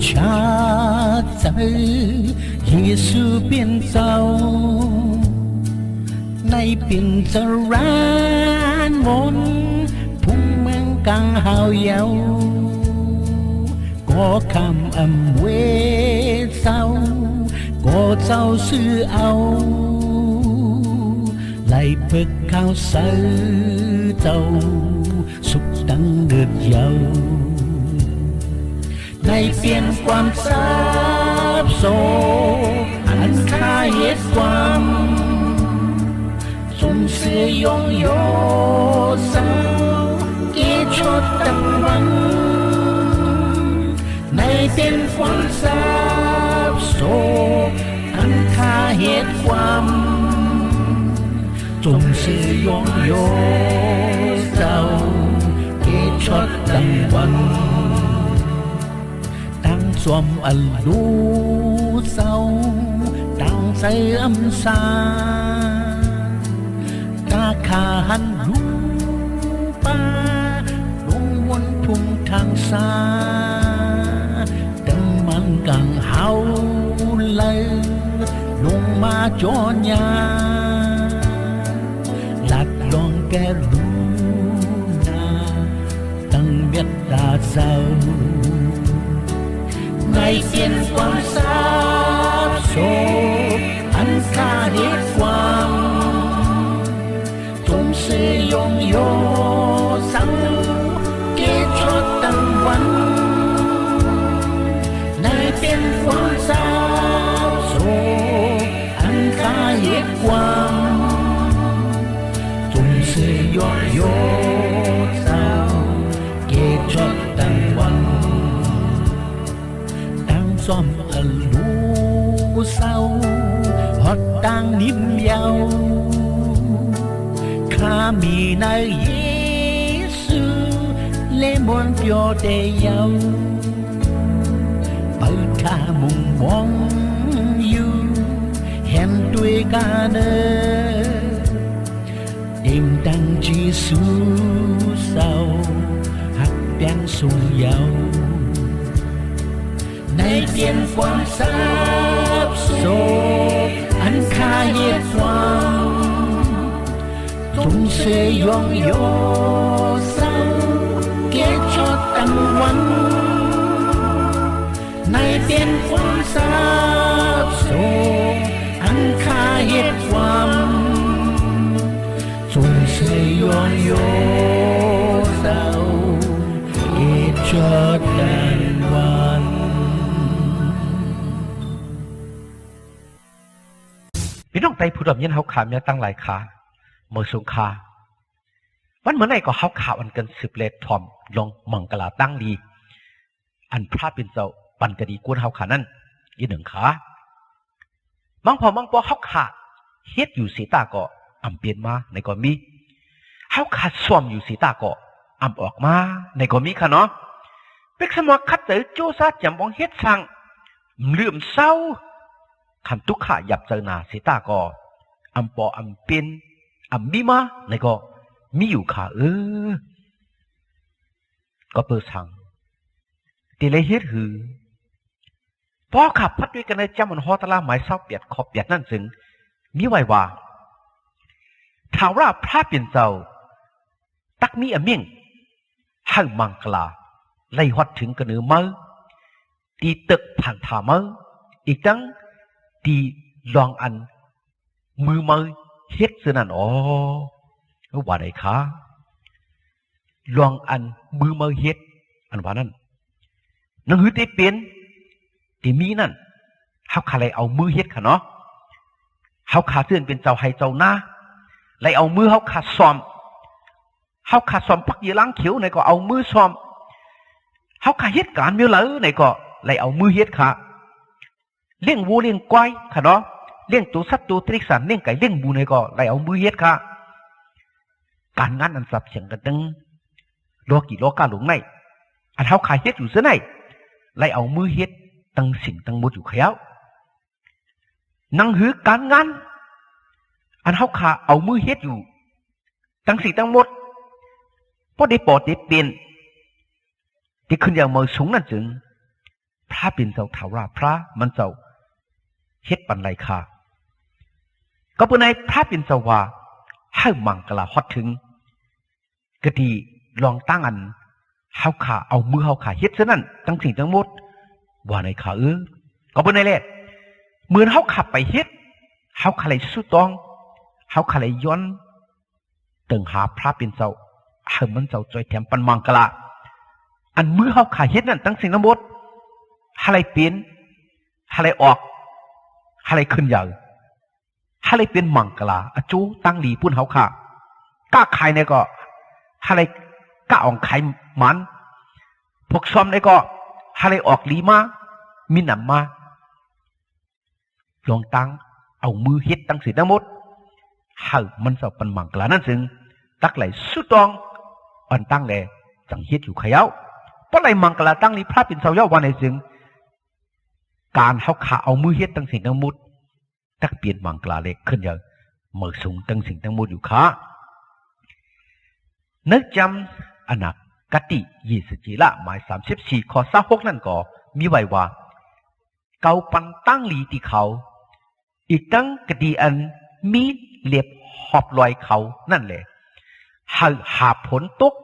ชาใจเยซูเป็นเจ้าในเป็นจรานมนพุ่งเมืองกังหาวเยาก็คำอำเวเศร้าก็เจ้าซื้อเอาไล่เพิกข้าวเสือเจ้าสุขดังเดือดเยาในเปลี่ยนความทราบโศกอันค่าเหตุความสมเสียยงโยเศร้าเกชดตั้งวันในเปลี่ยนความทราบโศกอันค่าเหตุความจงเสียยงโยเจ้าเกชดตั้งวันสวมอัลลูเศร้าดังใจอำสาตาขาหันรูป่าลงวนทุ่งทางสาดังมันกังเฮาเลยลงมาจอนยาหลัดลองแกรู้นาตั้งเบียดตาเศร้าในเสียนความทราบโศกอันค่าเหตุความจงเสียยงโยสังเกตชดตั้งวันในเป็นความทราบโศกอันค่าเหตุความจงเสียยงโยเศร้าเกตชดตั้งวันซ่อมอลูเศร้าฮอดต่างนิ่มเยาข้ามีในเยซูเลมอนเปียวเตเยาเปิดข้ามุ่งมองอยู่เห็นด้วยกันเต็มดังเยซูเศร้าหักแป้งสูงเยาในเปลี่ยนความทราบโศกอันค่าเหตุความจงเสียยงโยเศร้าเกตชดตั้งวันในเปลี่ยนความทราบโศกอันค่าเหตุความจงเสียยงโยเศร้าเกตชดตั้งวันพี่น้องไตผู้ดำเย็นเฮาขาเมียตั้งหลายขาเมื่อสงคาวันเมื่อไหร่ก็เฮาขาอันกันสืบเลดทอมลงมังกลาตั้งดีอันพระเป็นเจ้าปันกดีกวนเฮาขานั่นอีหนึ่งขามังพอมังปอเฮาขาเฮ็ดอยู่สีตาก็อำเปลี่ยนมาในก็มีเฮาขาซ่อมอยู่สีตาก็อำออกมาในก็มีค่ะเนาะเป็กสมอคัดเตอโจซาจำบองเฮ็ดสั่งลืมเศร้าคันทุกขาหยับเจอหน้าสีตาก็อำปออำเป็นอำมีมาในก็มีอยู่ค่ะก็เปิดสั่งตีเลยเฮ็ดหือพอขับพัดด้วยกันในจำมันฮอตลาหมายเศร้าเปียดขอบเปียดนั่นซึ่งมีไว้ว่าถามว่าพระเป็นเจ้าตักมีอเมียงให้มังกลาไล่ฮอดถึงกระเนือมือตีตึกผ่านถามืออีกทั้งตีลองอันมือมือเฮ็ดซะนั่นว่าได้คะลองอันมือมือเฮ็ดอันว่านั่นนังหือได้เป็นที่มีนั่นเฮาขาเลยเอามือเฮ็ดค่ะเนาะเฮาขาเตือนเป็นเจ้าให้เจ้าหน้าเลยเอามือเฮาขาซ้อมเฮาขาซ้อมปักยีล้างเขียวในก็เอามือซ้อมเฮาขาเฮ็ดการมีเหลือในก็เลยเอามือเฮ็ดค่ะเลี้ยงวัวเลี้ยงควายค่ะเนาะเลี้ยงตัวสัตว์ตัวตริกสันเลี้ยงไก่เลี้ยงหมูในก็เลยเอามือเฮ็ดค่ะการงานอันสับเฉียงกันตึงโลกีโลกาหลงในอันเฮาขาเฮ็ดอยู่ซะไหนเลยเอามือเฮ็ดตั้งสิ่งตั้งหมดอยู่แค่นังหือการงานอันเฮาขาเอามือเฮ็ดอยู่ตั้งสิ่งตั้งหมดพอได้ปอดได้เปลี่ยนที่ขึ้นอย่างมือสูงนั่นจึงพ ระเป็นเจ้าถาว่าพระมันเจ้าเฮ็ดปันไรค่ะก็เป็นในพระเป็นเจ้าว่าให้มังกลาฮอดถึงกะดีลองตั้งอันเฮาขาเอามือเฮาขาเฮ็ดซะนั่นทั้งสิ่งทั้งหมดว่าในขาก็เป็นในแหละเหมือนเฮาขับไปเฮ็ดเฮาขาเลยสู้ตองเฮาขาเลยย้อนตึงหาพระเป็นเจ้าให้มันเจ้าจอยแถมปันมังกลาอันมือเฮาขาเฮ็ดนั่นทั้งสิ่งทั้งหมดอะไรเปลี่ยนอะไรออกอะไรขึ้นใหญ่อะไรเป็นมังกลาอจูตั้งหลีปุ่นเฮาขาก้าขายเนี่ยก็อะไรก้าออกขายมันพวกซ้อมเนี่ยก็อะไรออกลีมามีหนำมาลองตั้งเอามือเฮ็ดตั้งสิ่งทั้งหมดให้มันเจ้าปันมังกลานั่นซึ่งตักไหลสุดตองอันตั้งแลจังเฮ็ดอยู่ขยาวเพราะไรมังกลาตั้งนี้พระเป็นเสาเย้าวันในซึ่งการเฮาขาเอามือเฮ็ดตั้งสิ่งทั้งหมดตักเปลี่ยนมังกลาเล็กขึ้นอย่างเมื่อสูงตั้งสิ่งทั้งหมดอยู่ค่ะนึกจำอนักกติยี่สิบจีละหมาย34ข้อ26นั่นก็มีไว้ว่าเกาปันตั้งหลีที่เขาอีกตั้งกติอันมีเล็บหอบลอยเขานั่นแหละหาผลตก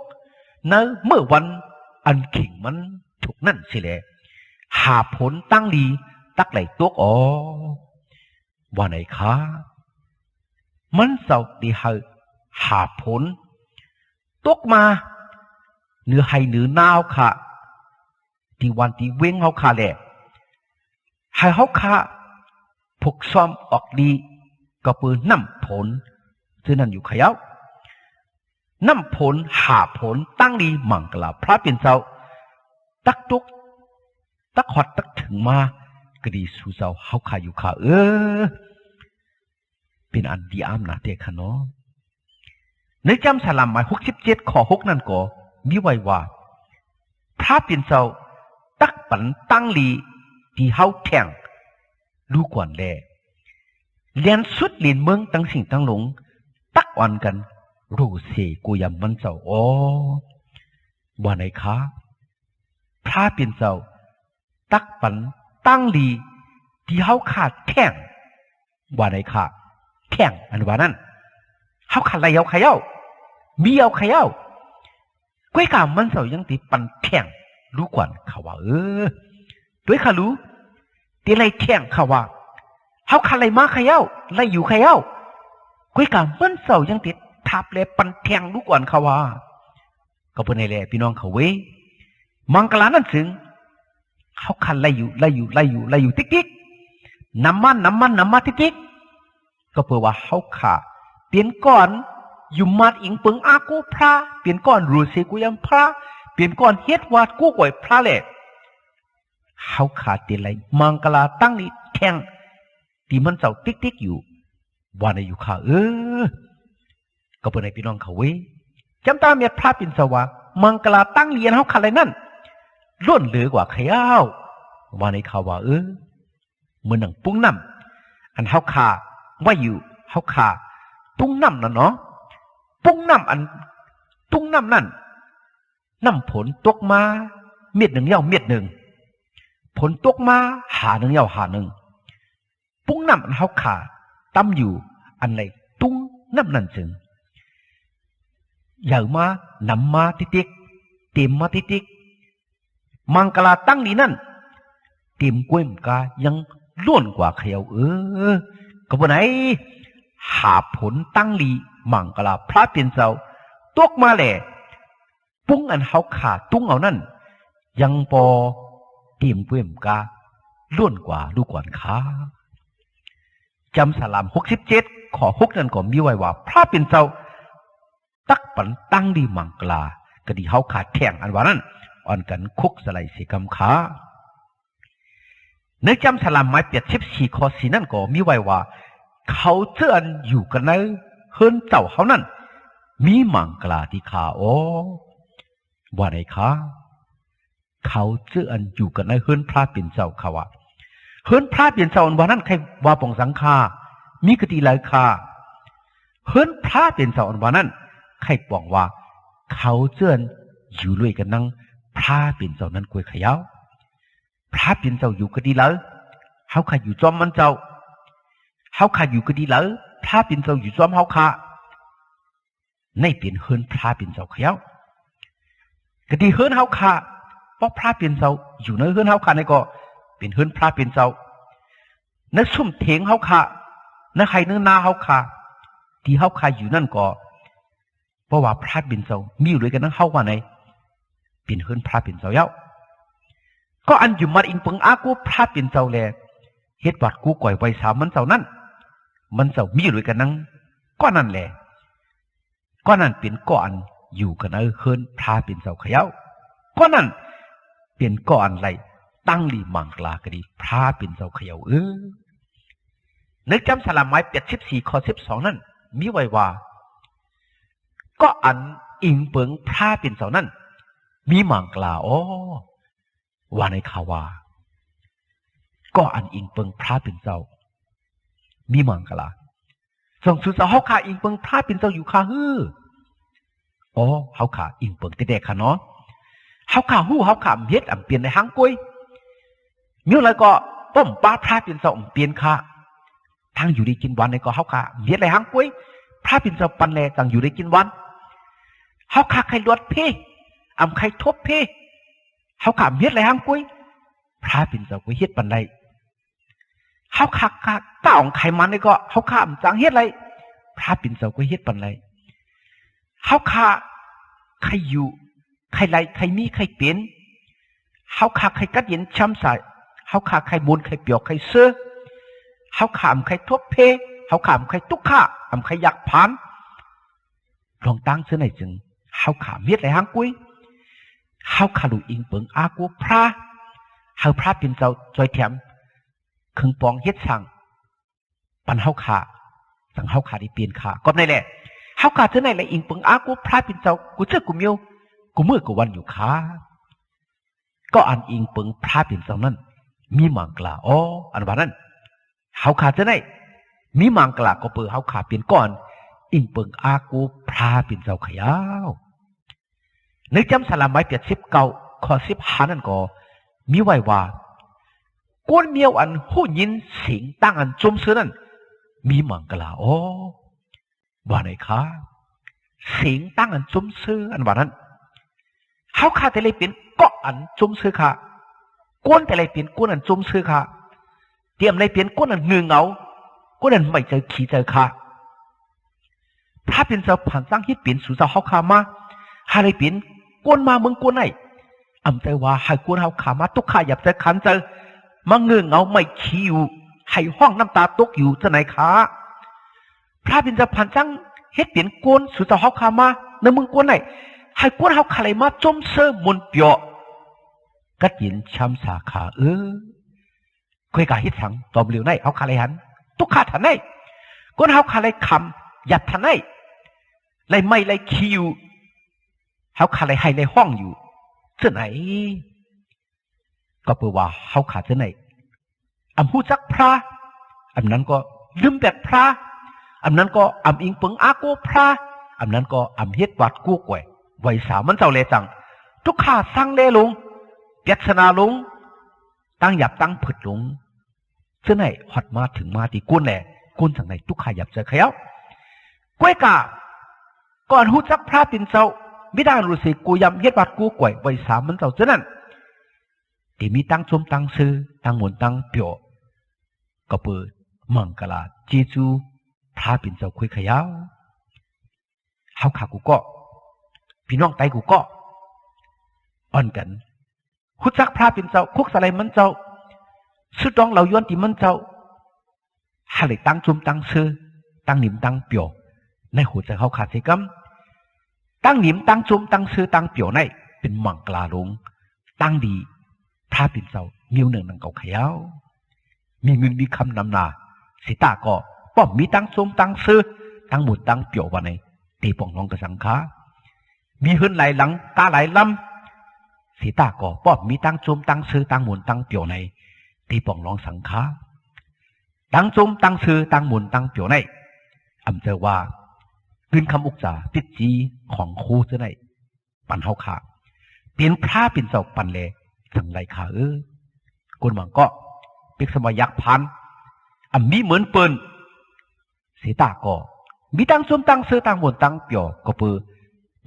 ในเมื่อวันอันขิงมันถูกนั่นสิแหละหาผลตั้งหลีตักไหลตกอ๋อว่าไหนคะมันเศร้าดีหาผลตกมาเนื้อให้เนื้อหนาวค่ะที่วันที่เว้งเขาค่ะแหละให้เขาค่ะพกซ้อมออกดีก็เปิดน้ำผลซึ่งนั่นอยู่ขยาวน้ำผลหาผลตั้งดีมังกลาพระเป็นเจ้าตักตุกตักหอดตักถึงมาก็ดีสู่เจ้าเขาค่ะอยู่ค่ะเป็นอันดีอามนะเด็กค่ะเนาะในจำสลัมหมาย67ข้อ6นั่นก็มีไว้ว่าพระเป็นเจ้าตักปันตั้งลีที่เฮาแข่งรู้ก่อนแลเลียนสุดเลียนเมืองตั้งสิ่งตั้งหลงตักอ่อนกันรู้เสกูยำมันเจ้าอ๋อว่าไหนคะพระเป็นเจ้าตักปันตั้งลีที่เฮาขาดแข่งว่าไหนคะแข่งอันว่านั้นเฮาขาดอะไรเอาขยาวมีเอาขยาวก้อยกามันเสายังติปันแข่งรู้ก่อนเขาว่าด้วยข้ารู้ตีไรแข่งเขาว่าเฮาขาดอะไรมาขยาวไรอยู่ขยาวก้อยกามันเสายังติดทับเลยปันแข่งรู้ก่อนเขาว่าก็เป็นไงแหละพี่น้องเขาเว้มังกลานั่นถึงเฮาขาดไรอยู่ติ๊กน้ำมันติ๊กก็เพื่อว่าเฮาขาเปลี่ยนก่อนอยู่มาดอิงเปิงอากูพระเปลี่ยนก่อนรูเซกูยังพระเปลี่ยนก่อนเฮ็ดวาดกูก่อยพระแหละเฮาขาเตียนไรมังกลาตั้งนี้แข่งที่มันเจ้าติ๊กอยู่ว่าในอยู่ค่ะก็เป็นไงพี่น้องเขาเว้จำตามเมียพระเป็นสวะมังกลาตั้งเรียนเฮาขาอะไรนั่นล้นเหลือกว่าขยาวว่าในเขาว่าเหมือนหนังปุ้งน้ำอันเฮาขาว่าอยู่เฮาขาปุ้งน้ำนั่นเนาะปุ้งน้ำอันปุ้งน้ำนั่นน้ำผลตกมาเม็ดหนึ่งเย้าเม็ดหนึ่งผลตกมาหาหนึ่งเย้าหาหนึ่งปุ้งน้ำอันเฮาขาตั้มอยู่อันไหนตุ้งน้ำนั่นจึงใหญ่มานำมาติ๊กเต็มมาติ๊กมังกลาตั้งนี้นั่นเต็มกล้วยมกายังล้วนกว่าเขียวก็บ่ไหนหาผลตั้งลีมังกลาพระเป็นเจ้าตกมาแหละปุ้งอันเฮาขาตุ้งเอานั่นยังปอเต็มกล้วยมกาล้วนกว่าดูก่อนค่ะจำสลาม67ข้อ6นั่นก็มีไว้ว่าพระเป็นเจ้าตักปันตั้งดีมังกลากะดีเฮาขาแข่งอันว่านั้นอ่อนกันคุกสไลสีกำขาในจำสลามหมาย84ข้อ4นั่นก็มีไว้ว่าเขาเจื้อนอยู่กันในเฮิรนเจ้าเขานั่นมีมังกลาที่ขาว่าไหนคะเขาเจื้อนอยู่กันในเฮิรนพระเป็นเจ้าเขาว่าเฮิรนพระเป็นเจ้าอันว่านั้นใครว่าปองสังฆามีกติหลายคาเฮิรนพระเป็นเจ้าอันว่านั้นใครบอกว่าเขาเจื้อนอยู่ด้วยกันนั่งพระเป็นเจ้านั้นกวยขยาว พระเป็นเจ้าอยู่ก็ดีแล้วเฮาข้าอยู่จอมมันเจ้าเฮาข้าอยู่ก็ดีแล้วพระเป็นเจ้าอยู่จอมเฮาข้าในเปลี่ยนเฮิรนพระเป็นเจ้าเขียวก็ดีเฮิรนเฮาข้าเพราะพระเป็นเจ้าอยู่ในเฮิรนเฮาข้าในก็เป็นเฮิรนพระเป็นเจ้าในซุ่มเถียงเฮาข้าในใครเนื้อนาเฮาข้าที่เฮาข้าอยู่นั่นก็เพราะว่าพระเป็นเจ้ามีอยู่ด้วยกันนั่งเฮาว่าในเป็นเฮิรนพระเป็นเจ้าเย้าก็อันอยู่มาอิงเปิงอากูพระเป็นเจ้าแลเฮ็ดวัดกูก่อยไว้สามมันเจ้านั่นมันเจ้ามีอยู่ด้วยกันนั่งก็นั่นแหละก็นั่นเป็นก้อนอยู่กันเฮิรนพระเป็นเจ้าเขย่าก็นั่นเป็นก้อนไรตั้งลีมังกลากดีพระเป็นเจ้าเขย่านึกจำสลามไม้84 ข้อ 12นั่นมีไว้ว่าก็อันอิงเปิงพระเป็นเจ้านั่นมีมังกลาว่าในข่าวว่าก็อันอิงเปิงพระเป็นเจ้ามีมังกลาส่งสุดเฮาขาอิงเปิงพระเป็นเจ้าอยู่ข้าเฮาขาอิงเปิงแต่เด็กค่ะเนาะเฮาขาหู้เฮาขาเฮ็ดเปลี่ยนในหางกุ้ยมีอะไรก็ป้อมป้าพระเป็นเจ้าเปลี่ยนค่ะทางอยู่ได้กินวันในก็เฮาขาเฮ็ดในหางกุ้ยพระเป็นเจ้าปันแลต่างอยู่ได้กินวันเฮาขาใครลวดเพ่ใครทบเพ่เฮาขาเฮ็ดในหางกุ้ยพระเป็นเจ้าก็เฮ็ดปันใดเฮาขาก้าวของใครมันในก็เฮาขาจังเฮ็ดไรพระเป็นเจ้าก็เฮ็ดปันไรเฮาขาใครอยู่ใครไรใครมีใครเป็นเฮาขาใครกัดเย็นช้ำใส่เฮาขาใครบุญใครเปียกใครเสื้อเฮาขาใครทบเพเฮาขาใครตุกข้าใครอยากผ่านลองตั้งเสื้อไหนจึงเฮาขาเฮ็ดไรหางกุ้ยเฮาขาดูอิงเปิงอากูพระเฮาพระเป็นเจ้าจอยแถมเครื่องปองเฮ็ดสั่งปันเฮาขาสั่งเฮาขาได้เปลี่ยนขาก็ในแหละเฮาขาเท่าไหนละอิงเปิงอากูพระเป็นเจ้ากูเจอกูเมียวกูเมื่อกูวันอยู่ขาก็อันอิงเปิงพระเป็นเจ้านั้นมีมังกลาอันว่านั้นเฮาขาเท่าไหนมีมังกลาก็เปิดเฮาขาเปลี่ยนก่อนอิงเปิงอากูพระเป็นเจ้าขยาวนึกจำสลามไม้89 ข้อ 15นั่นก็มีไว้ว่าก้นเมียวอันหูยินเสียงตั้งอันจมเสือนั่นมีมังกลาว่าไหนคะเสียงตั้งอันจมเสืออันว่านั้นเฮาข้าแต่เลยเป็นเกาะอันจมเสือค่ะก้นแต่เลยเป็นก้นอันจมเสือค่ะเตรียมเลยเป็นก้นอันเงือเงาก้นอันไม่เจอขี้เจอค่ะพระเป็นเจ้าผ่านสร้างฮิตเป็นสู่เจ้าเฮาข้ามาหาเลยเป็นก้นมาเมืองก้นไหนใจว่าให้ก้นเฮาข้ามาตุกข้าหยับใจขันเจอมาเงือเงาไม่ขี้อยู่ให้ห้องน้ำตาตกอยู่จะไหนคะพระเป็นเจ้าผ่านจังเฮ็ดเปลี่ยนก้นสู่เจ้าเฮาขามาในเมืองก้นไหนให้ก้นเฮาขาเลยมาจมเสื้อมนเปียกัดยินช้ำสาขาคุยกับเฮ็ดสังตอบเหลียวไหนเฮาขาเลยหันตุกขาทันไหนก้นเฮาขาเลยคำหยัดทันไหนเลยไม่เลยขี้อยู่เฮาขาเลยให้เลยห้องอยู่จะไหนก็เปว่าเฮาขาดจะไหนหูจักพระนั้นก็ลืมแบบพระนั้นก็อิงเปิงอาโกพระนั้นก็เฮ็ดวัดกู้ก่อยไว้สามันเจ้าเลจังทุกข้าสร้างเลลงเปียกสนาลงตั้งหยับตั้งผึดลงเจ้าไหนหอดมาถึงมาที่ก้นแหล่ก้นทางไหนทุกข้าหยับเจอเขย่าก้วยกาก่อนหูจักพระปิ่นเจ้าไม่ได้รู้สึกกูยำเฮ็ดวัดกู้ก่อยไว้สามันเจ้าเจ้านั่นที่มีตั้งชมตั้งซื้อตั้งหมุนตั้งเปียวก็เปิดมังกลาจีจูพระเป็นเจ้าคุยขยาวเฮาขากูก็พี่น้องไตกูก็อ่อนกันคุจักพระเป็นเจ้าคุกสไลมันเจ้าสุดดองเหล่าย้อนที่มันเจ้าหาเลยตั้งชมตั้งซื้อตั้งหนิมตั้งเปียวในหัวใจเฮาขาดเสกำตั้งหนิมตั้งชมตั้งซื้อตั้งเปียวในเป็นมังกลาลงตั้งดีพระปิ่นเจ้ามีหนึ่งนังเก่าเขียวมีเงินมีคำนำนาสิตาก็ป้อมมีตั้งสมตั้งซื้อตั้งหมุนตั้งเปี่ยววันไหนตีป่องน้องกระสังขามีหื้นไหลหลังตาไหลลำสิตาก็ป้อมมีตั้งสมตั้งซื้อตั้งหมุนตั้งเปี่ยวในตีป่องน้องสังขาตั้งสมตั้งซื้อตั้งหมุนตั้งเปี่ยวในเจอว่าเงินคำอุกจ่าติดจีของครูเจ้าไหนปันเฮาขาเป็นพระปิ่นเจ้าปันเลจังไรขา กุนมังก็ปิกสมยักพันมีเหมือนเปิ้นเสตาก็มีตั้งซุมตั้งเสือตั้งมนตั้งเปียวก็เปือ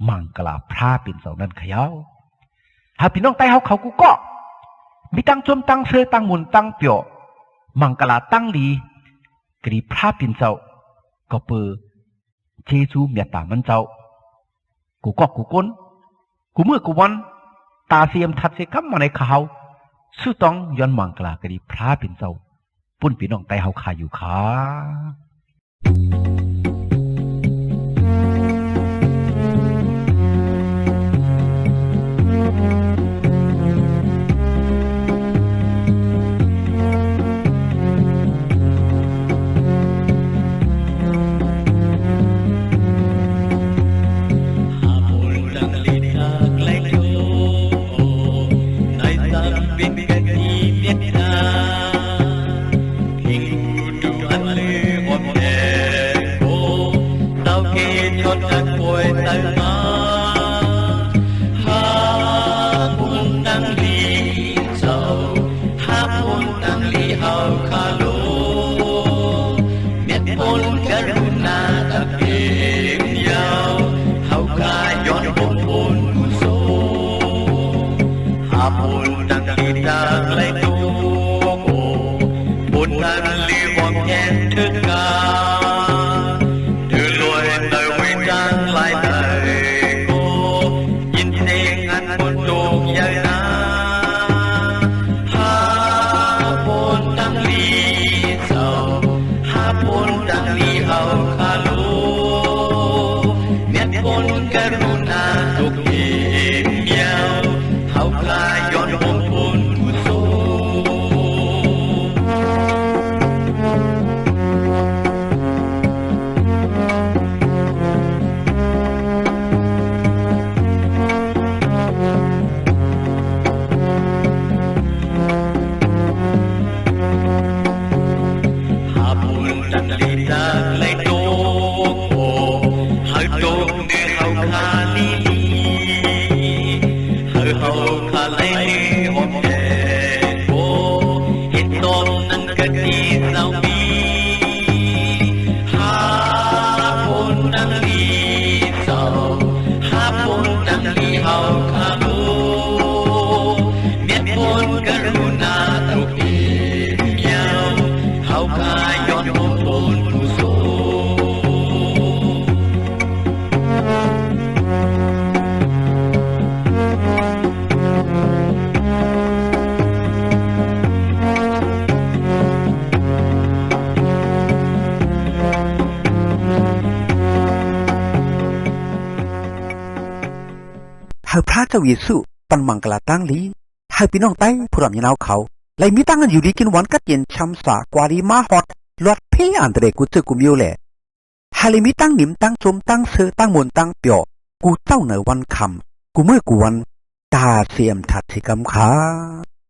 มังกลาพระปิ่นเสานั้นขยาวหาพี่น้องใต้เฮาเขากูก็มีตั้งซุมตั้งเสือตั้งมนตั้งเปียวมังกลาตั้งลีกรีพระปิ่นเสาก็เปือเจซูเมียตามันเจ้ากูก็กูก้นกูเมื่อกูวันตาเสียมทัดเสกัมมาในข่าวสู้ต้องย้อนมังกลากรีพระปิ่นเจ้าปุ่นพี่น้องใต้เฮาขาอยู่ขาพระเจ้าเยซูปันมังกลาตั้งลีให้พี่น้องใต้ผู้รับยินเอาเขาไล่มีตั้งกันอยู่ดีกินหวานกัดเย็นช้ำสากวารีมาฮอดลอดเพอันเดรกูเจอกูมิวแหละฮาลิมีตั้งหนิมตั้งจมตั้งเสือตั้งมนตั้งเปียวกูเจ้าเหนือวันคำกูเมื่อกูวันตาเสียมถัดสิกำขา